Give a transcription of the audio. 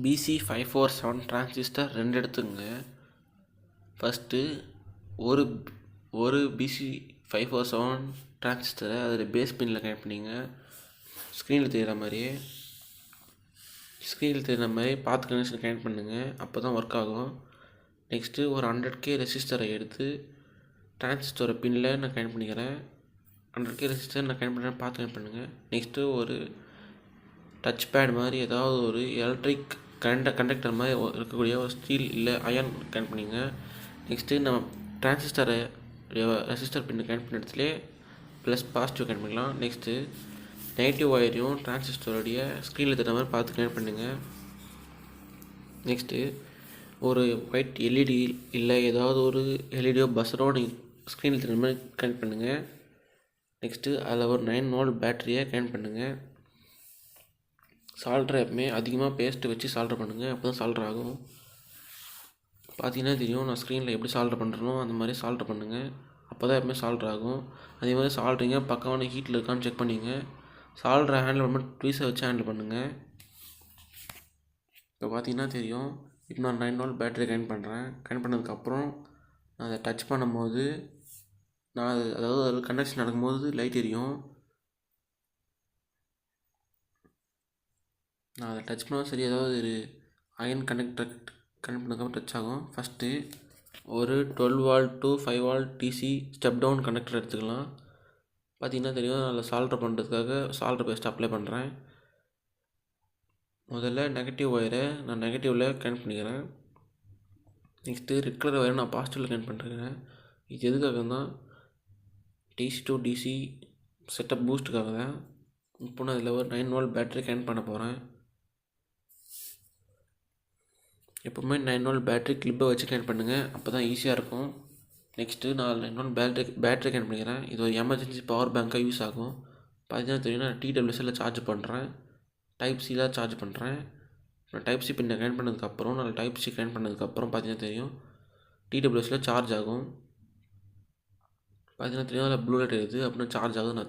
BC547 transistor 2 எடுத்துக்கங்க. First ஒரு BC547 டிரான்சிஸ்டரை அதில் பேஸ் பின்னில் கனெக்ட் பண்ணிங்க. ஸ்க்ரீனில் தெரிகிற மாதிரி பார்த்து கனெக்ஷன் கனெக்ட் பண்ணுங்கள். அப்போ தான் ஒர்க் ஆகும். நெக்ஸ்ட்டு ஒரு 100K ரெசிஸ்டரை எடுத்து டிரான்சிஸ்டரை பின்னில் நான் கனெக்ட் பண்ணிக்கிறேன். 100K ரெசிஸ்டர் நான் கனெக்ட் பண்ணுறேன், பார்த்து கனெக்ட் பண்ணுங்கள். நெக்ஸ்ட்டு ஒரு டச் பேட் மாதிரி ஏதாவது ஒரு எலக்ட்ரிக் கண்டக்டர் மாதிரி இருக்கக்கூடிய ஒரு ஸ்டீல் இல்லை அயன் கனெக்ட் பண்ணிங்க. நெக்ஸ்ட்டு நம்ம டிரான்சிஸ்டரை ரெசிஸ்டர் பின் கனெக்ட் பண்ண இடத்துல ப்ளஸ் பாசிட்டிவ் கனெக்ட் பண்ணிக்கலாம். நெக்ஸ்ட்டு நெகட்டிவ் ஒயரையும் டிரான்சிஸ்டருடைய ஸ்க்ரீனில் தர மாதிரி பார்த்து கனெக்ட் பண்ணுங்கள். நெக்ஸ்ட்டு ஒரு ஒயிட் எல்இடி இல்லை ஏதாவது ஒரு எல்இடியோ பஸ்ஸரோ நீங்கள் ஸ்க்ரீனில் தர மாதிரி கனெக்ட் பண்ணுங்கள். நெக்ஸ்ட்டு அதில் ஒரு 9V பேட்டரியை கனெக்ட் பண்ணுங்கள். சால்ட்ரை எப்பவுமே அதிகமாக பேஸ்ட்டு வச்சு சால்ட்ரு பண்ணுங்கள். அப்போ தான் சால்ட்ரு ஆகும். பார்த்தீங்கன்னா தெரியும், நான் ஸ்க்ரீனில் எப்படி சால்ட்ரு பண்ணுறனோ அந்த மாதிரி சால்ட்ரு பண்ணுங்கள். அப்போ தான் எப்பவுமே சால்ட்ரு ஆகும். அதே மாதிரி சால்ட்ரிங்க பக்கமான ஹீட்டில் இருக்கான்னு செக் பண்ணிங்க. சால்ட்ரை ஹேண்டில் பண்ணும்போது ட்வீஸை வச்சு ஹேண்டில் பண்ணுங்கள். இப்போ பார்த்தீங்கன்னா தெரியும், இப்போ நான் 9V பேட்டரி கனெக்ட் பண்ணுறேன். கனெக்ட் பண்ணதுக்கப்புறம் நான் அதை டச் பண்ணும்போது அதாவது அதில் கனெக்ஷன் நடக்கும்போது லைட் எரியும். நான் அதை டச் பண்ணால் சரி ஏதாவது ஒரு அயன் கனெக்ட் பண்ணதுக்கப்புறம் டச் ஆகும். ஃபஸ்ட்டு ஒரு 12V to 5V DC step down connector எடுத்துக்கலாம். பார்த்திங்கன்னா தெரியும், அதில் சால்ட்ரு பண்ணுறதுக்காக சால்ட்ரு பேஸ்ட் அப்ளை பண்ணுறேன். முதல்ல நெகட்டிவ் ஒயரை நான் நெகட்டிவில் கனெக்ட் பண்ணிக்கிறேன். நெக்ஸ்ட்டு ரெட் கலர் ஒயரை நான் பாசிட்டிவில் கனெக்ட் பண்ணிருக்கேன். இது எதுக்காக தான் DC to DC செட்டப் பூஸ்ட்டுக்காக தான். இப்போ நான் அதில் ஒரு 9V பேட்டரி கனெக்ட் பண்ண போகிறேன். எப்போவுமே 9V பேட்டரி கிளிப்பை வச்சு கனெக்ட் பண்ணுங்கள், அப்போ தான் ஈஸியாக இருக்கும். நெக்ஸ்ட்டு நான் 9V பேட்டரி கனெக்ட் பண்ணிக்கிறேன். இது ஒரு எமர்ஜென்சி பவர் பேங்காக யூஸ் ஆகும். பார்த்தீங்கன்னா தெரியும், நான் TWSL சார்ஜ் பண்ணுறேன், டைப்-Cயில் சார்ஜ் பண்ணுறேன். நான் டைப்-C பின்னை கனெக்ட் பண்ணதுக்கப்புறம் டைப்-C கனெக்ட் பண்ணதுக்கப்புறம் பார்த்தீங்கன்னா தெரியும் TWSL சார்ஜ் ஆகும். பார்த்தீங்கன்னா தெரியும், அதில் ப்ளூ லைட் இருக்குது அப்படின்னா சார்ஜ் ஆகுது. நான்